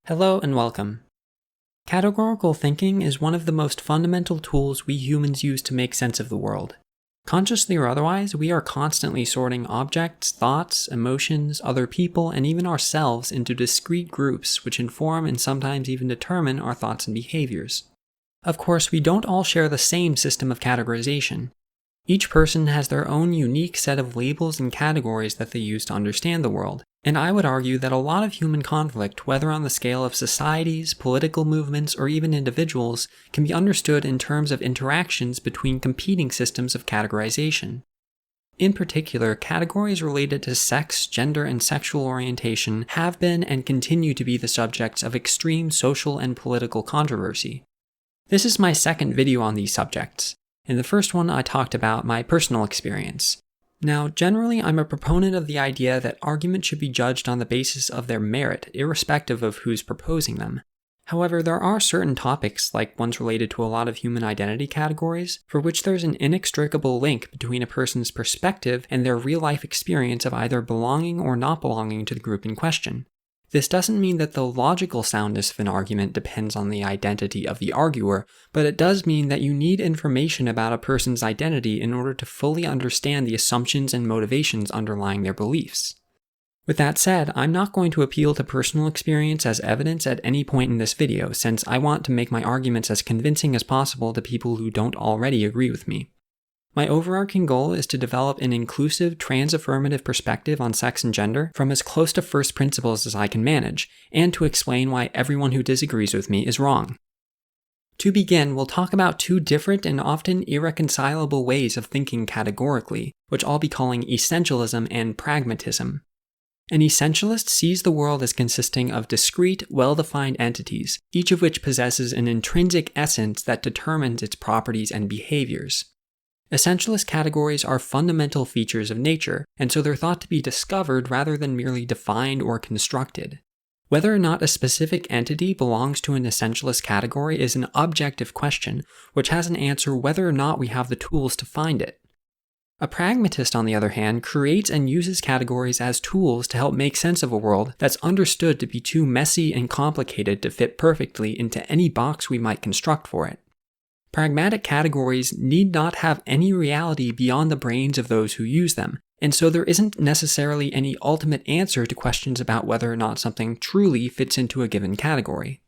Hello and welcome. Categorical thinking is one of the most fundamental tools we humans use to make sense of the world. Consciously or otherwise, we are constantly sorting objects, thoughts, emotions, other people, and even ourselves into discrete groups which inform and sometimes even determine our thoughts and behaviors. Of course, we don't all share the same system of categorization. Each person has their own unique set of labels and categories that they use to understand the world. And I would argue that a lot of human conflict, whether on the scale of societies, political movements, or even individuals, can be understood in terms of interactions between competing systems of categorization. In particular, categories related to sex, gender, and sexual orientation have been and continue to be the subjects of extreme social and political controversy. This is my second video on these subjects. In the first one, I talked about my personal experience. Now, generally, I'm a proponent of the idea that arguments should be judged on the basis of their merit, irrespective of who's proposing them. However, there are certain topics, like ones related to a lot of human identity categories, for which there's an inextricable link between a person's perspective and their real-life experience of either belonging or not belonging to the group in question. This doesn't mean that the logical soundness of an argument depends on the identity of the arguer, but it does mean that you need information about a person's identity in order to fully understand the assumptions and motivations underlying their beliefs. With that said, I'm not going to appeal to personal experience as evidence at any point in this video, since I want to make my arguments as convincing as possible to people who don't already agree with me. My overarching goal is to develop an inclusive, trans-affirmative perspective on sex and gender from as close to first principles as I can manage, and to explain why everyone who disagrees with me is wrong. To begin, we'll talk about two different and often irreconcilable ways of thinking categorically, which I'll be calling essentialism and pragmatism. An essentialist sees the world as consisting of discrete, well-defined entities, each of which possesses an intrinsic essence that determines its properties and behaviors. Essentialist categories are fundamental features of nature, and so they're thought to be discovered rather than merely defined or constructed. Whether or not a specific entity belongs to an essentialist category is an objective question, which has an answer whether or not we have the tools to find it. A pragmatist, on the other hand, creates and uses categories as tools to help make sense of a world that's understood to be too messy and complicated to fit perfectly into any box we might construct for it. Pragmatic categories need not have any reality beyond the brains of those who use them, and so there isn't necessarily any ultimate answer to questions about whether or not something truly fits into a given category.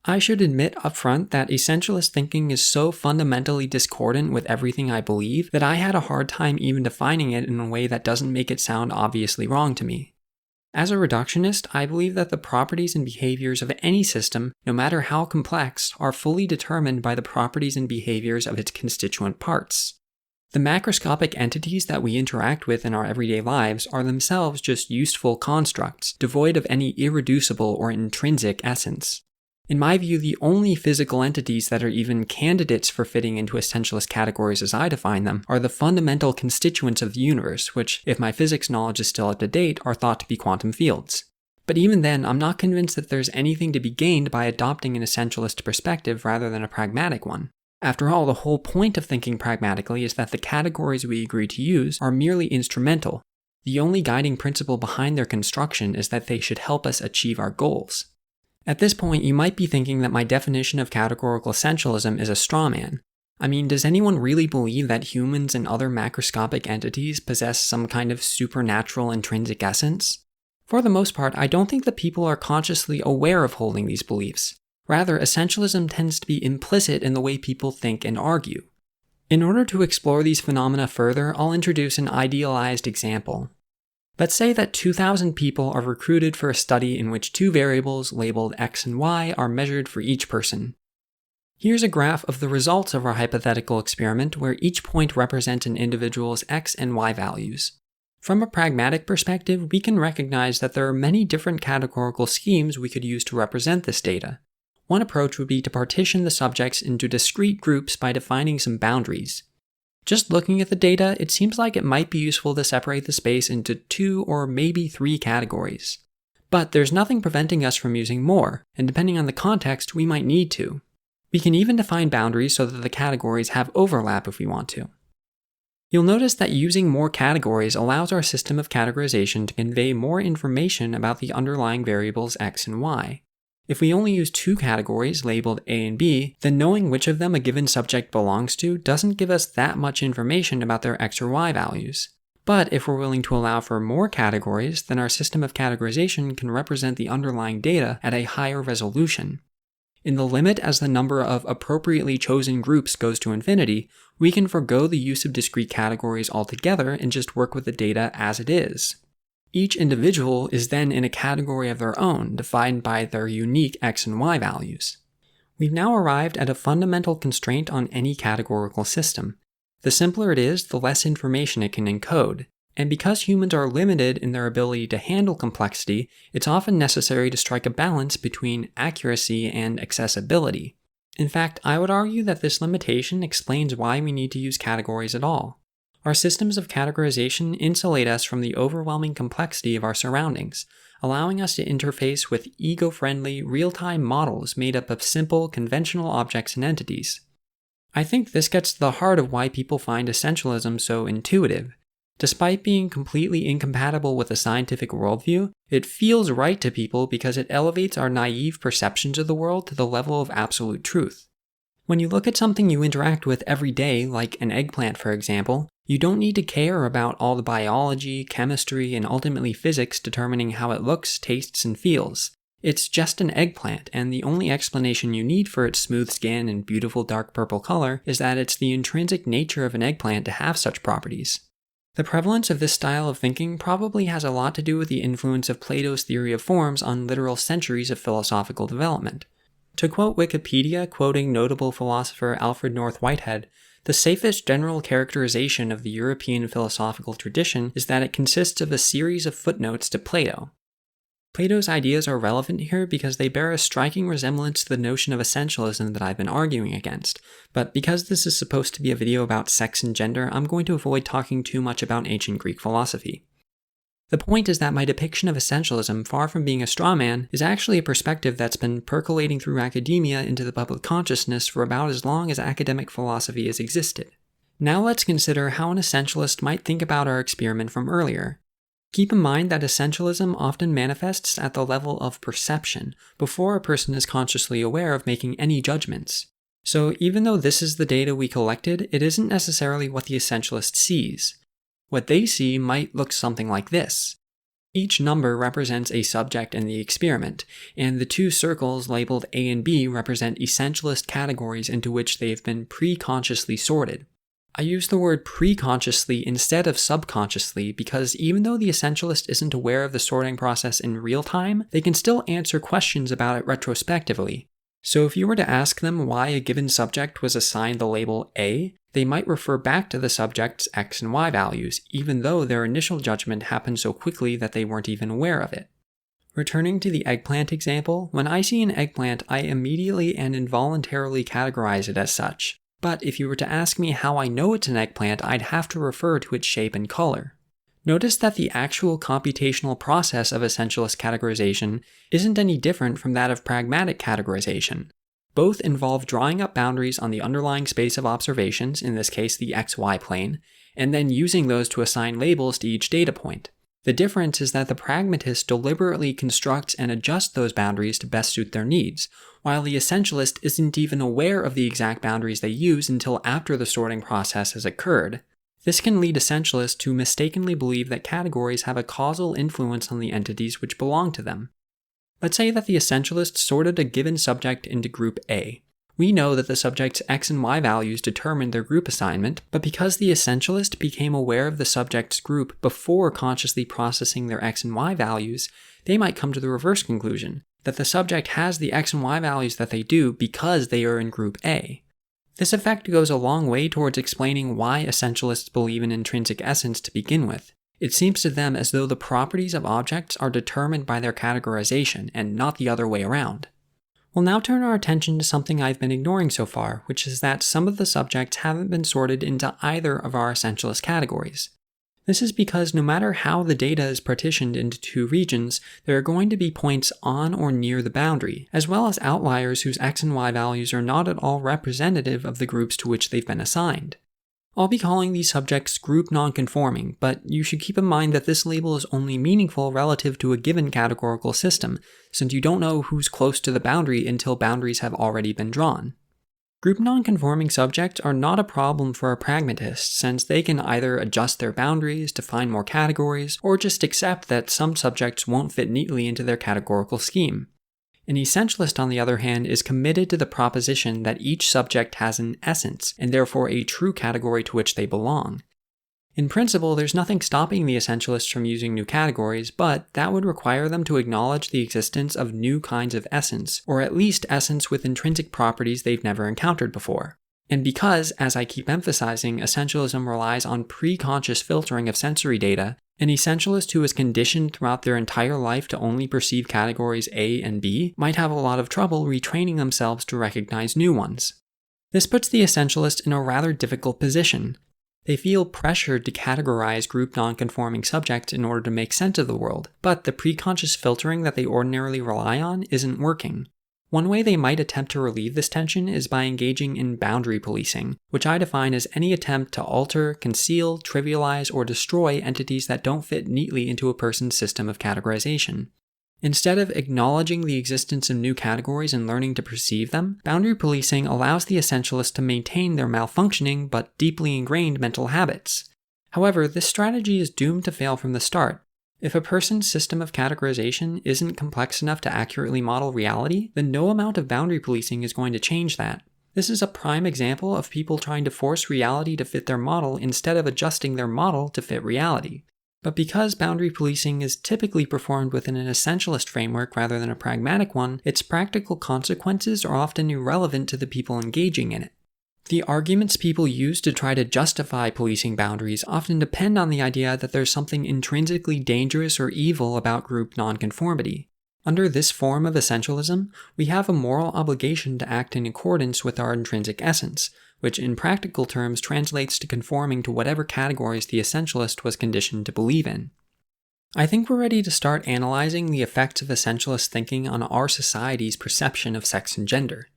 I should admit upfront that essentialist thinking is so fundamentally discordant with everything I believe that I had a hard time even defining it in a way that doesn't make it sound obviously wrong to me. As a reductionist, I believe that the properties and behaviors of any system, no matter how complex, are fully determined by the properties and behaviors of its constituent parts. The macroscopic entities that we interact with in our everyday lives are themselves just useful constructs, devoid of any irreducible or intrinsic essence. In my view, the only physical entities that are even candidates for fitting into essentialist categories as I define them are the fundamental constituents of the universe, which, if my physics knowledge is still up to date, are thought to be quantum fields. But even then, I'm not convinced that there's anything to be gained by adopting an essentialist perspective rather than a pragmatic one. After all, the whole point of thinking pragmatically is that the categories we agree to use are merely instrumental. The only guiding principle behind their construction is that they should help us achieve our goals. At this point, you might be thinking that my definition of categorical essentialism is a straw man. I mean, does anyone really believe that humans and other macroscopic entities possess some kind of supernatural intrinsic essence? For the most part, I don't think that people are consciously aware of holding these beliefs. Rather, essentialism tends to be implicit in the way people think and argue. In order to explore these phenomena further, I'll introduce an idealized example. Let's say that 2,000 people are recruited for a study in which two variables labeled X and Y are measured for each person. Here's a graph of the results of our hypothetical experiment where each point represents an individual's X and Y values. From a pragmatic perspective, we can recognize that there are many different categorical schemes we could use to represent this data. One approach would be to partition the subjects into discrete groups by defining some boundaries. Just looking at the data, it seems like it might be useful to separate the space into 2 or maybe 3 categories. But there's nothing preventing us from using more, and depending on the context, we might need to. We can even define boundaries so that the categories have overlap if we want to. You'll notice that using more categories allows our system of categorization to convey more information about the underlying variables X and Y. If we only use two categories labeled A and B, then knowing which of them a given subject belongs to doesn't give us that much information about their X or Y values. But if we're willing to allow for more categories, then our system of categorization can represent the underlying data at a higher resolution. In the limit as the number of appropriately chosen groups goes to infinity, we can forego the use of discrete categories altogether and just work with the data as it is. Each individual is then in a category of their own, defined by their unique X and Y values. We've now arrived at a fundamental constraint on any categorical system. The simpler it is, the less information it can encode. And because humans are limited in their ability to handle complexity, it's often necessary to strike a balance between accuracy and accessibility. In fact, I would argue that this limitation explains why we need to use categories at all. Our systems of categorization insulate us from the overwhelming complexity of our surroundings, allowing us to interface with ego-friendly, real-time models made up of simple, conventional objects and entities. I think this gets to the heart of why people find essentialism so intuitive. Despite being completely incompatible with a scientific worldview, it feels right to people because it elevates our naive perceptions of the world to the level of absolute truth. When you look at something you interact with every day, like an eggplant for example, you don't need to care about all the biology, chemistry, and ultimately physics determining how it looks, tastes, and feels. It's just an eggplant, and the only explanation you need for its smooth skin and beautiful dark purple color is that it's the intrinsic nature of an eggplant to have such properties. The prevalence of this style of thinking probably has a lot to do with the influence of Plato's theory of forms on literal centuries of philosophical development. To quote Wikipedia, quoting notable philosopher Alfred North Whitehead, the safest general characterization of the European philosophical tradition is that it consists of a series of footnotes to Plato. Plato's ideas are relevant here because they bear a striking resemblance to the notion of essentialism that I've been arguing against, but because this is supposed to be a video about sex and gender, I'm going to avoid talking too much about ancient Greek philosophy. The point is that my depiction of essentialism, far from being a straw man, is actually a perspective that's been percolating through academia into the public consciousness for about as long as academic philosophy has existed. Now let's consider how an essentialist might think about our experiment from earlier. Keep in mind that essentialism often manifests at the level of perception, before a person is consciously aware of making any judgments. So even though this is the data we collected, it isn't necessarily what the essentialist sees. What they see might look something like this. Each number represents a subject in the experiment, and the two circles labeled A and B represent essentialist categories into which they have been pre-consciously sorted. I use the word pre-consciously instead of subconsciously because even though the essentialist isn't aware of the sorting process in real time, they can still answer questions about it retrospectively. So if you were to ask them why a given subject was assigned the label A, they might refer back to the subject's X and Y values, even though their initial judgment happened so quickly that they weren't even aware of it. Returning to the eggplant example, when I see an eggplant, I immediately and involuntarily categorize it as such. But if you were to ask me how I know it's an eggplant, I'd have to refer to its shape and color. Notice that the actual computational process of essentialist categorization isn't any different from that of pragmatic categorization. Both involve drawing up boundaries on the underlying space of observations, in this case the XY plane, and then using those to assign labels to each data point. The difference is that the pragmatist deliberately constructs and adjusts those boundaries to best suit their needs, while the essentialist isn't even aware of the exact boundaries they use until after the sorting process has occurred. This can lead essentialists to mistakenly believe that categories have a causal influence on the entities which belong to them. Let's say that the essentialist sorted a given subject into group A. We know that the subject's X and Y values determined their group assignment, but because the essentialist became aware of the subject's group before consciously processing their X and Y values, they might come to the reverse conclusion, that the subject has the X and Y values that they do because they are in group A. This effect goes a long way towards explaining why essentialists believe in intrinsic essence to begin with. It seems to them as though the properties of objects are determined by their categorization and not the other way around. We'll now turn our attention to something I've been ignoring so far, which is that some of the subjects haven't been sorted into either of our essentialist categories. This is because no matter how the data is partitioned into two regions, there are going to be points on or near the boundary, as well as outliers whose X and Y values are not at all representative of the groups to which they've been assigned. I'll be calling these subjects group nonconforming, but you should keep in mind that this label is only meaningful relative to a given categorical system, since you don't know who's close to the boundary until boundaries have already been drawn. Group nonconforming subjects are not a problem for a pragmatist, since they can either adjust their boundaries, define more categories, or just accept that some subjects won't fit neatly into their categorical scheme. An essentialist, on the other hand, is committed to the proposition that each subject has an essence, and therefore a true category to which they belong. In principle, there's nothing stopping the essentialists from using new categories, but that would require them to acknowledge the existence of new kinds of essence, or at least essence with intrinsic properties they've never encountered before. And because, as I keep emphasizing, essentialism relies on pre-conscious filtering of sensory data, an essentialist who is conditioned throughout their entire life to only perceive categories A and B might have a lot of trouble retraining themselves to recognize new ones. This puts the essentialist in a rather difficult position. They feel pressured to categorize group nonconforming subjects in order to make sense of the world, but the pre-conscious filtering that they ordinarily rely on isn't working. One way they might attempt to relieve this tension is by engaging in boundary policing, which I define as any attempt to alter, conceal, trivialize, or destroy entities that don't fit neatly into a person's system of categorization. Instead of acknowledging the existence of new categories and learning to perceive them, boundary policing allows the essentialists to maintain their malfunctioning but deeply ingrained mental habits. However, this strategy is doomed to fail from the start. If a person's system of categorization isn't complex enough to accurately model reality, then no amount of boundary policing is going to change that. This is a prime example of people trying to force reality to fit their model instead of adjusting their model to fit reality. But because boundary policing is typically performed within an essentialist framework rather than a pragmatic one, its practical consequences are often irrelevant to the people engaging in it. The arguments people use to try to justify policing boundaries often depend on the idea that there's something intrinsically dangerous or evil about group nonconformity. Under this form of essentialism, we have a moral obligation to act in accordance with our intrinsic essence, which in practical terms translates to conforming to whatever categories the essentialist was conditioned to believe in. I think we're ready to start analyzing the effects of essentialist thinking on our society's perception of sex and gender.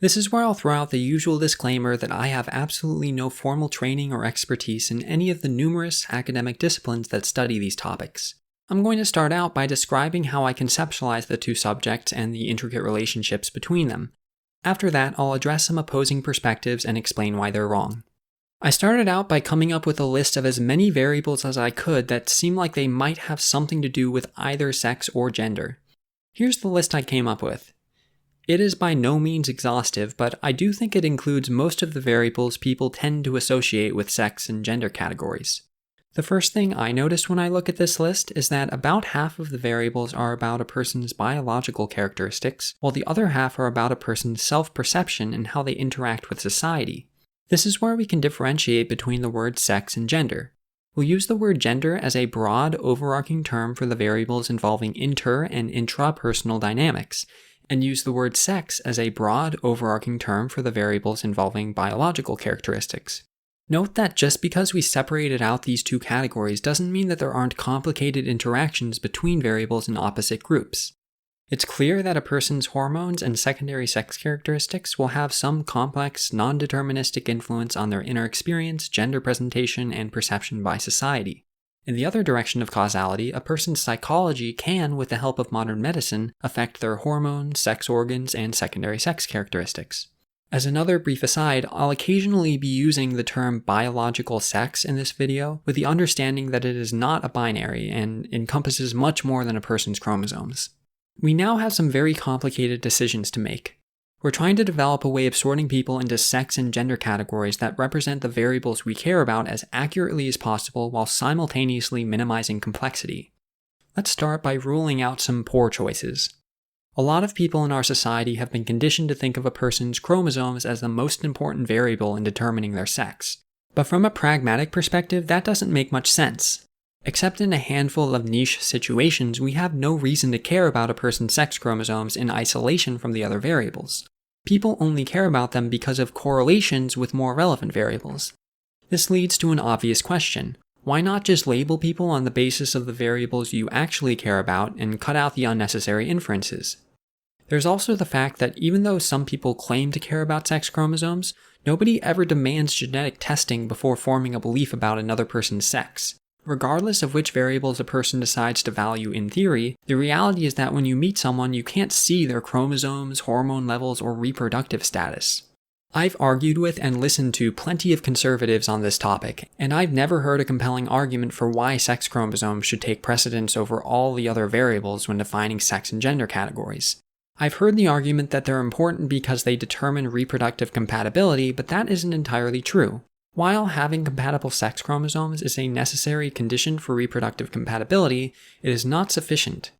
This is where I'll throw out the usual disclaimer that I have absolutely no formal training or expertise in any of the numerous academic disciplines that study these topics. I'm going to start out by describing how I conceptualize the two subjects and the intricate relationships between them. After that, I'll address some opposing perspectives and explain why they're wrong. I started out by coming up with a list of as many variables as I could that seem like they might have something to do with either sex or gender. Here's the list I came up with. It is by no means exhaustive, but I do think it includes most of the variables people tend to associate with sex and gender categories. The first thing I notice when I look at this list is that about half of the variables are about a person's biological characteristics, while the other half are about a person's self-perception and how they interact with society. This is where we can differentiate between the words sex and gender. We'll use the word gender as a broad, overarching term for the variables involving inter- and intrapersonal dynamics, and use the word sex as a broad, overarching term for the variables involving biological characteristics. Note that just because we separated out these two categories doesn't mean that there aren't complicated interactions between variables in opposite groups. It's clear that a person's hormones and secondary sex characteristics will have some complex, non-deterministic influence on their inner experience, gender presentation, and perception by society. In the other direction of causality, a person's psychology can, with the help of modern medicine, affect their hormones, sex organs, and secondary sex characteristics. As another brief aside, I'll occasionally be using the term biological sex in this video, with the understanding that it is not a binary and encompasses much more than a person's chromosomes. We now have some very complicated decisions to make. We're trying to develop a way of sorting people into sex and gender categories that represent the variables we care about as accurately as possible while simultaneously minimizing complexity. Let's start by ruling out some poor choices. A lot of people in our society have been conditioned to think of a person's chromosomes as the most important variable in determining their sex. But from a pragmatic perspective, that doesn't make much sense. Except in a handful of niche situations, we have no reason to care about a person's sex chromosomes in isolation from the other variables. People only care about them because of correlations with more relevant variables. This leads to an obvious question. Why not just label people on the basis of the variables you actually care about and cut out the unnecessary inferences? There's also the fact that even though some people claim to care about sex chromosomes, nobody ever demands genetic testing before forming a belief about another person's sex. Regardless of which variables a person decides to value in theory, the reality is that when you meet someone, you can't see their chromosomes, hormone levels, or reproductive status. I've argued with and listened to plenty of conservatives on this topic, and I've never heard a compelling argument for why sex chromosomes should take precedence over all the other variables when defining sex and gender categories. I've heard the argument that they're important because they determine reproductive compatibility, but that isn't entirely true. While having compatible sex chromosomes is a necessary condition for reproductive compatibility, it is not sufficient.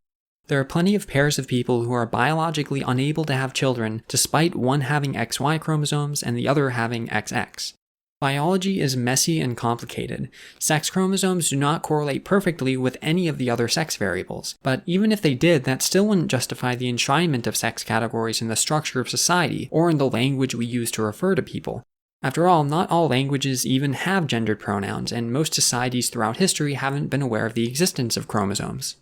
There are plenty of pairs of people who are biologically unable to have children despite one having XY chromosomes and the other having XX. Biology is messy and complicated. Sex chromosomes do not correlate perfectly with any of the other sex variables, but even if they did, that still wouldn't justify the enshrinement of sex categories in the structure of society or in the language we use to refer to people. After all, not all languages even have gendered pronouns, and most societies throughout history haven't been aware of the existence of chromosomes.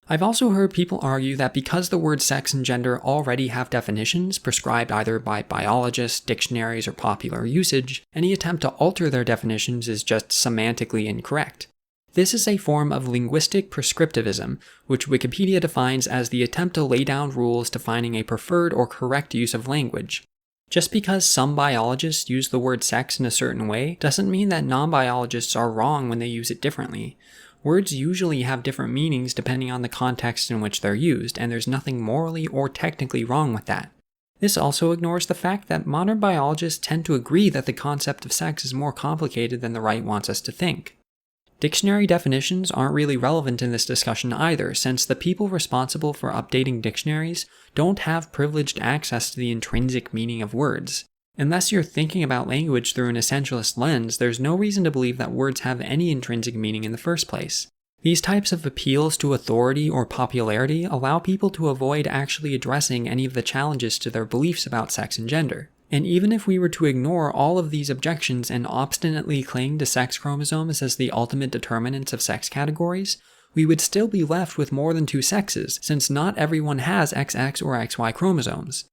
I've also heard people argue that because the words sex and gender already have definitions prescribed either by biologists, dictionaries, or popular usage, any attempt to alter their definitions is just semantically incorrect. This is a form of linguistic prescriptivism, which Wikipedia defines as the attempt to lay down rules defining a preferred or correct use of language. Just because some biologists use the word sex in a certain way doesn't mean that non-biologists are wrong when they use it differently. Words usually have different meanings depending on the context in which they're used, and there's nothing morally or technically wrong with that. This also ignores the fact that modern biologists tend to agree that the concept of sex is more complicated than the right wants us to think. Dictionary definitions aren't really relevant in this discussion either, since the people responsible for updating dictionaries don't have privileged access to the intrinsic meaning of words. Unless you're thinking about language through an essentialist lens, there's no reason to believe that words have any intrinsic meaning in the first place. These types of appeals to authority or popularity allow people to avoid actually addressing any of the challenges to their beliefs about sex and gender. And even if we were to ignore all of these objections and obstinately cling to sex chromosomes as the ultimate determinants of sex categories, we would still be left with more than two sexes, since not everyone has XX or XY chromosomes.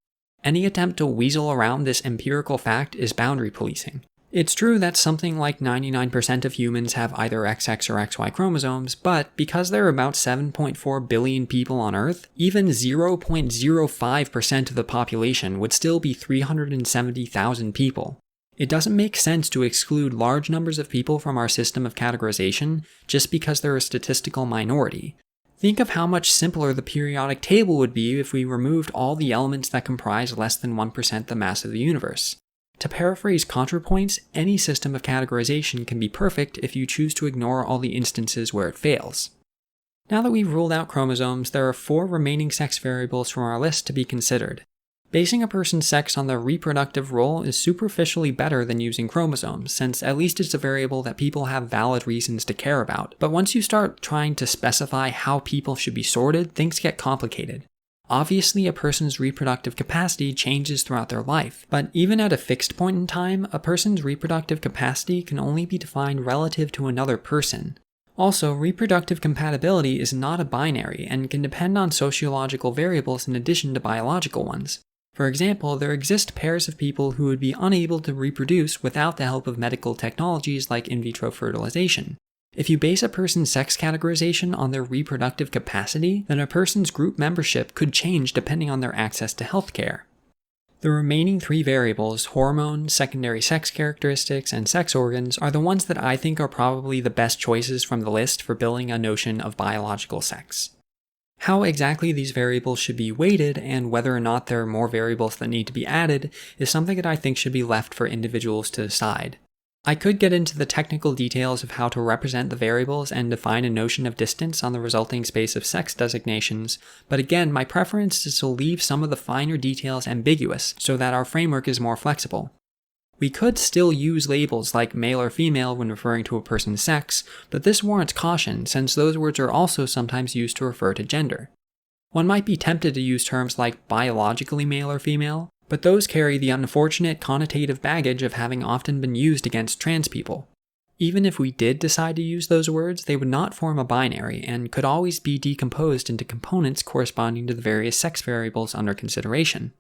Any attempt to weasel around this empirical fact is boundary policing. It's true that something like 99% of humans have either XX or XY chromosomes, but because there are about 7.4 billion people on Earth, even 0.05% of the population would still be 370,000 people. It doesn't make sense to exclude large numbers of people from our system of categorization just because they're a statistical minority. Think of how much simpler the periodic table would be if we removed all the elements that comprise less than 1% the mass of the universe. To paraphrase ContraPoints, any system of categorization can be perfect if you choose to ignore all the instances where it fails. Now that we've ruled out chromosomes, there are 4 remaining sex variables from our list to be considered. Basing a person's sex on their reproductive role is superficially better than using chromosomes, since at least it's a variable that people have valid reasons to care about. But once you start trying to specify how people should be sorted, things get complicated. Obviously, a person's reproductive capacity changes throughout their life, but even at a fixed point in time, a person's reproductive capacity can only be defined relative to another person. Also, reproductive compatibility is not a binary and can depend on sociological variables in addition to biological ones. For example, there exist pairs of people who would be unable to reproduce without the help of medical technologies like in vitro fertilization. If you base a person's sex categorization on their reproductive capacity, then a person's group membership could change depending on their access to healthcare. The remaining 3 variables, hormones, secondary sex characteristics, and sex organs, are the ones that I think are probably the best choices from the list for building a notion of biological sex. How exactly these variables should be weighted and whether or not there are more variables that need to be added is something that I think should be left for individuals to decide. I could get into the technical details of how to represent the variables and define a notion of distance on the resulting space of sex designations, but again, my preference is to leave some of the finer details ambiguous so that our framework is more flexible. We could still use labels like male or female when referring to a person's sex, but this warrants caution since those words are also sometimes used to refer to gender. One might be tempted to use terms like biologically male or female, but those carry the unfortunate connotative baggage of having often been used against trans people. Even if we did decide to use those words, they would not form a binary and could always be decomposed into components corresponding to the various sex variables under consideration.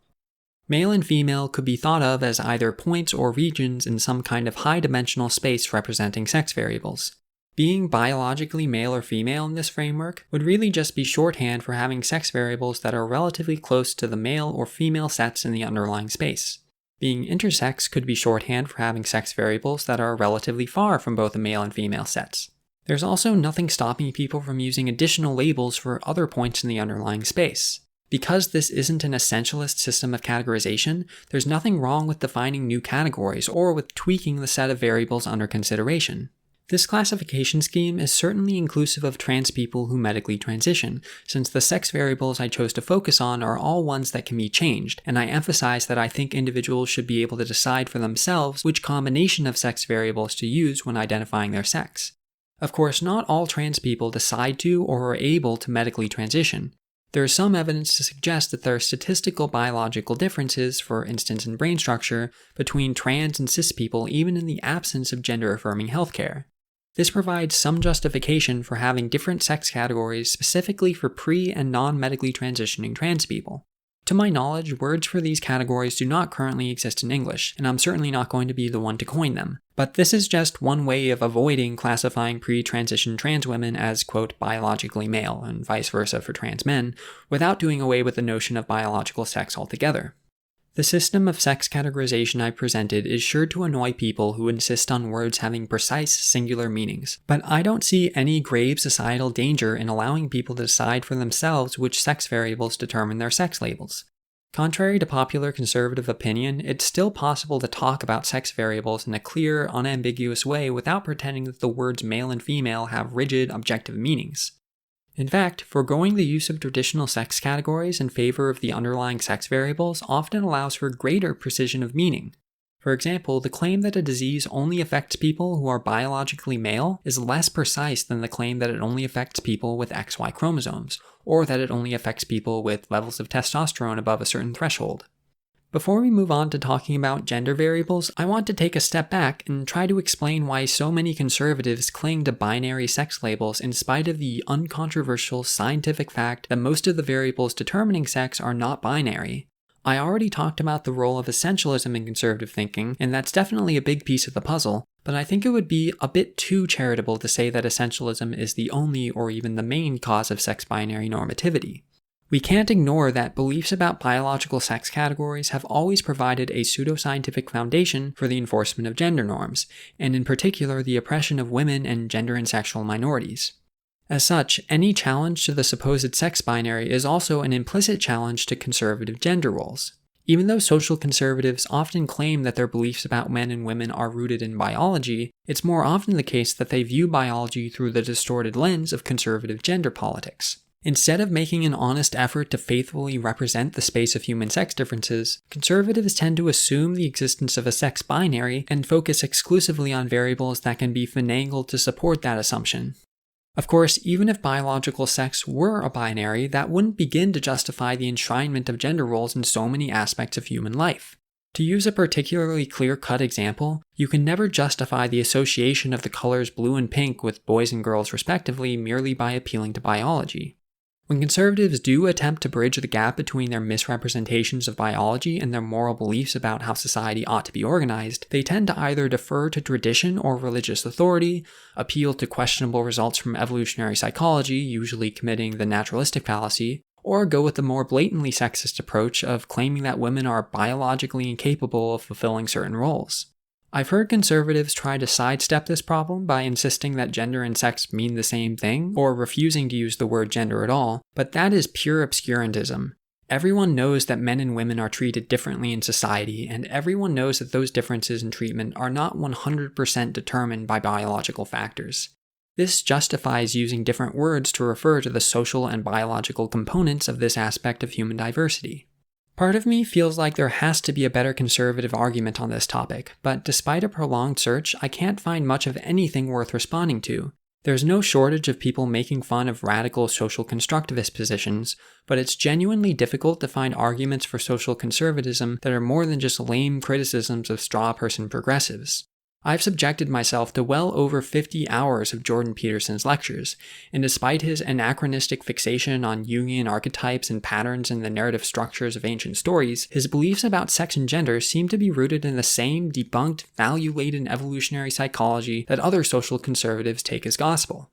Male and female could be thought of as either points or regions in some kind of high-dimensional space representing sex variables. Being biologically male or female in this framework would really just be shorthand for having sex variables that are relatively close to the male or female sets in the underlying space. Being intersex could be shorthand for having sex variables that are relatively far from both the male and female sets. There's also nothing stopping people from using additional labels for other points in the underlying space. Because this isn't an essentialist system of categorization, there's nothing wrong with defining new categories or with tweaking the set of variables under consideration. This classification scheme is certainly inclusive of trans people who medically transition, since the sex variables I chose to focus on are all ones that can be changed, and I emphasize that I think individuals should be able to decide for themselves which combination of sex variables to use when identifying their sex. Of course, not all trans people decide to or are able to medically transition. There is some evidence to suggest that there are statistical biological differences, for instance in brain structure, between trans and cis people even in the absence of gender-affirming healthcare. This provides some justification for having different sex categories specifically for pre- and non-medically transitioning trans people. To my knowledge, words for these categories do not currently exist in English, and I'm certainly not going to be the one to coin them. But this is just one way of avoiding classifying pre-transition trans women as, quote, biologically male, and vice versa for trans men, without doing away with the notion of biological sex altogether. The system of sex categorization I presented is sure to annoy people who insist on words having precise, singular meanings, but I don't see any grave societal danger in allowing people to decide for themselves which sex variables determine their sex labels. Contrary to popular conservative opinion, it's still possible to talk about sex variables in a clear, unambiguous way without pretending that the words male and female have rigid, objective meanings. In fact, foregoing the use of traditional sex categories in favor of the underlying sex variables often allows for greater precision of meaning. For example, the claim that a disease only affects people who are biologically male is less precise than the claim that it only affects people with XY chromosomes, or that it only affects people with levels of testosterone above a certain threshold. Before we move on to talking about gender variables, I want to take a step back and try to explain why so many conservatives cling to binary sex labels in spite of the uncontroversial scientific fact that most of the variables determining sex are not binary. I already talked about the role of essentialism in conservative thinking, and that's definitely a big piece of the puzzle, but I think it would be a bit too charitable to say that essentialism is the only or even the main cause of sex binary normativity. We can't ignore that beliefs about biological sex categories have always provided a pseudoscientific foundation for the enforcement of gender norms, and in particular the oppression of women and gender and sexual minorities. As such, any challenge to the supposed sex binary is also an implicit challenge to conservative gender roles. Even though social conservatives often claim that their beliefs about men and women are rooted in biology, it's more often the case that they view biology through the distorted lens of conservative gender politics. Instead of making an honest effort to faithfully represent the space of human sex differences, conservatives tend to assume the existence of a sex binary and focus exclusively on variables that can be finagled to support that assumption. Of course, even if biological sex were a binary, that wouldn't begin to justify the enshrinement of gender roles in so many aspects of human life. To use a particularly clear-cut example, you can never justify the association of the colors blue and pink with boys and girls respectively merely by appealing to biology. When conservatives do attempt to bridge the gap between their misrepresentations of biology and their moral beliefs about how society ought to be organized, they tend to either defer to tradition or religious authority, appeal to questionable results from evolutionary psychology, usually committing the naturalistic fallacy, or go with the more blatantly sexist approach of claiming that women are biologically incapable of fulfilling certain roles. I've heard conservatives try to sidestep this problem by insisting that gender and sex mean the same thing, or refusing to use the word gender at all, but that is pure obscurantism. Everyone knows that men and women are treated differently in society, and everyone knows that those differences in treatment are not 100% determined by biological factors. This justifies using different words to refer to the social and biological components of this aspect of human diversity. Part of me feels like there has to be a better conservative argument on this topic, but despite a prolonged search, I can't find much of anything worth responding to. There's no shortage of people making fun of radical social constructivist positions, but it's genuinely difficult to find arguments for social conservatism that are more than just lame criticisms of straw person progressives. I've subjected myself to well over 50 hours of Jordan Peterson's lectures, and despite his anachronistic fixation on Jungian archetypes and patterns in the narrative structures of ancient stories, his beliefs about sex and gender seem to be rooted in the same debunked, value-laden evolutionary psychology that other social conservatives take as gospel.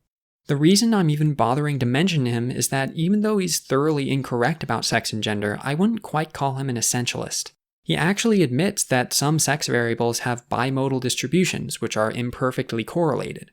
The reason I'm even bothering to mention him is that even though he's thoroughly incorrect about sex and gender, I wouldn't quite call him an essentialist. He actually admits that some sex variables have bimodal distributions, which are imperfectly correlated.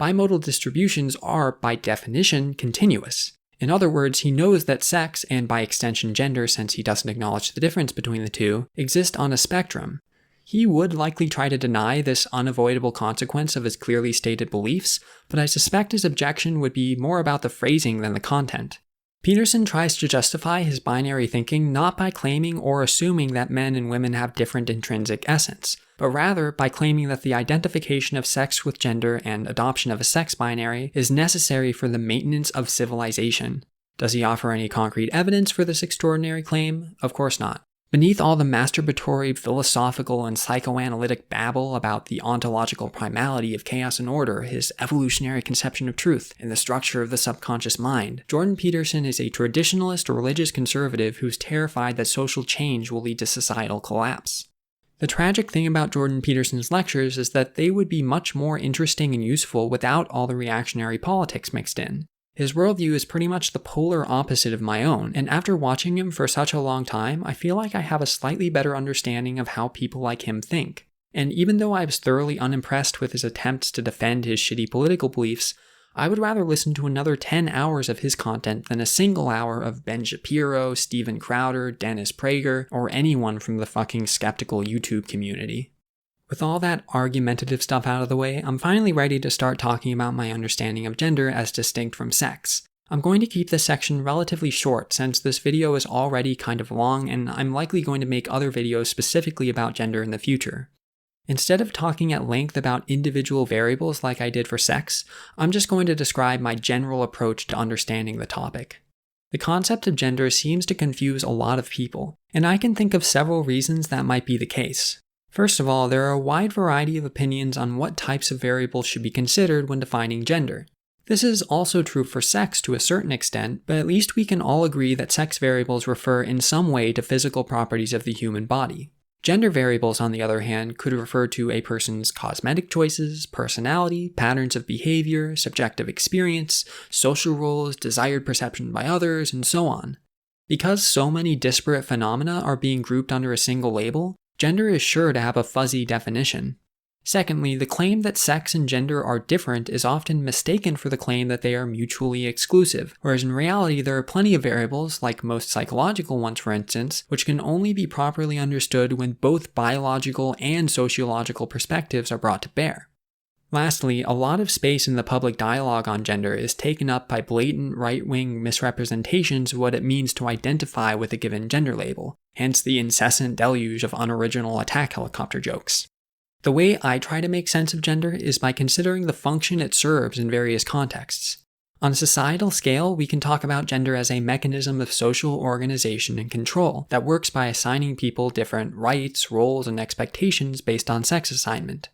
Bimodal distributions are, by definition, continuous. In other words, he knows that sex, and by extension gender since he doesn't acknowledge the difference between the two, exist on a spectrum. He would likely try to deny this unavoidable consequence of his clearly stated beliefs, but I suspect his objection would be more about the phrasing than the content. Peterson tries to justify his binary thinking not by claiming or assuming that men and women have different intrinsic essence, but rather by claiming that the identification of sex with gender and adoption of a sex binary is necessary for the maintenance of civilization. Does he offer any concrete evidence for this extraordinary claim? Of course not. Beneath all the masturbatory, philosophical, and psychoanalytic babble about the ontological primality of chaos and order, his evolutionary conception of truth, and the structure of the subconscious mind, Jordan Peterson is a traditionalist religious conservative who's terrified that social change will lead to societal collapse. The tragic thing about Jordan Peterson's lectures is that they would be much more interesting and useful without all the reactionary politics mixed in. His worldview is pretty much the polar opposite of my own, and after watching him for such a long time, I feel like I have a slightly better understanding of how people like him think. And even though I was thoroughly unimpressed with his attempts to defend his shitty political beliefs, I would rather listen to another 10 hours of his content than a single hour of Ben Shapiro, Steven Crowder, Dennis Prager, or anyone from the fucking skeptical YouTube community. With all that argumentative stuff out of the way, I'm finally ready to start talking about my understanding of gender as distinct from sex. I'm going to keep this section relatively short since this video is already kind of long and I'm likely going to make other videos specifically about gender in the future. Instead of talking at length about individual variables like I did for sex, I'm just going to describe my general approach to understanding the topic. The concept of gender seems to confuse a lot of people, and I can think of several reasons that might be the case. First of all, there are a wide variety of opinions on what types of variables should be considered when defining gender. This is also true for sex to a certain extent, but at least we can all agree that sex variables refer in some way to physical properties of the human body. Gender variables, on the other hand, could refer to a person's cosmetic choices, personality, patterns of behavior, subjective experience, social roles, desired perception by others, and so on. Because so many disparate phenomena are being grouped under a single label, gender is sure to have a fuzzy definition. Secondly, the claim that sex and gender are different is often mistaken for the claim that they are mutually exclusive, whereas in reality there are plenty of variables, like most psychological ones for instance, which can only be properly understood when both biological and sociological perspectives are brought to bear. Lastly, a lot of space in the public dialogue on gender is taken up by blatant right-wing misrepresentations of what it means to identify with a given gender label, hence the incessant deluge of unoriginal attack helicopter jokes. The way I try to make sense of gender is by considering the function it serves in various contexts. On a societal scale, we can talk about gender as a mechanism of social organization and control that works by assigning people different rights, roles, and expectations based on sex assignment.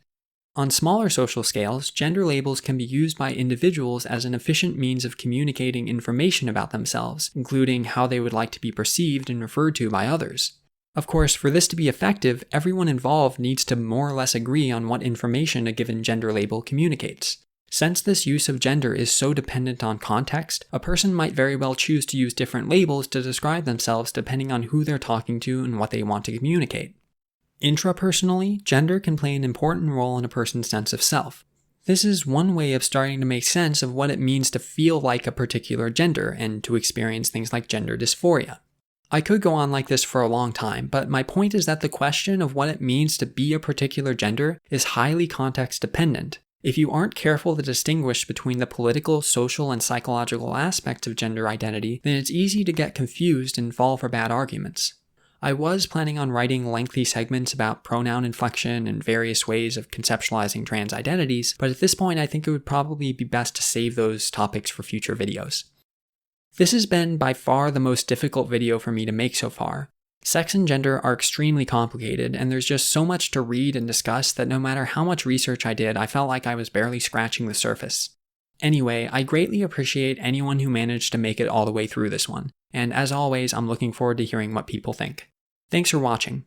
On smaller social scales, gender labels can be used by individuals as an efficient means of communicating information about themselves, including how they would like to be perceived and referred to by others. Of course, for this to be effective, everyone involved needs to more or less agree on what information a given gender label communicates. Since this use of gender is so dependent on context, a person might very well choose to use different labels to describe themselves depending on who they're talking to and what they want to communicate. Intrapersonally, gender can play an important role in a person's sense of self. This is one way of starting to make sense of what it means to feel like a particular gender and to experience things like gender dysphoria. I could go on like this for a long time, but my point is that the question of what it means to be a particular gender is highly context dependent. If you aren't careful to distinguish between the political, social, and psychological aspects of gender identity, then it's easy to get confused and fall for bad arguments. I was planning on writing lengthy segments about pronoun inflection and various ways of conceptualizing trans identities, but at this point I think it would probably be best to save those topics for future videos. This has been by far the most difficult video for me to make so far. Sex and gender are extremely complicated, and there's just so much to read and discuss that no matter how much research I did, I felt like I was barely scratching the surface. Anyway, I greatly appreciate anyone who managed to make it all the way through this one, and as always, I'm looking forward to hearing what people think. Thanks for watching.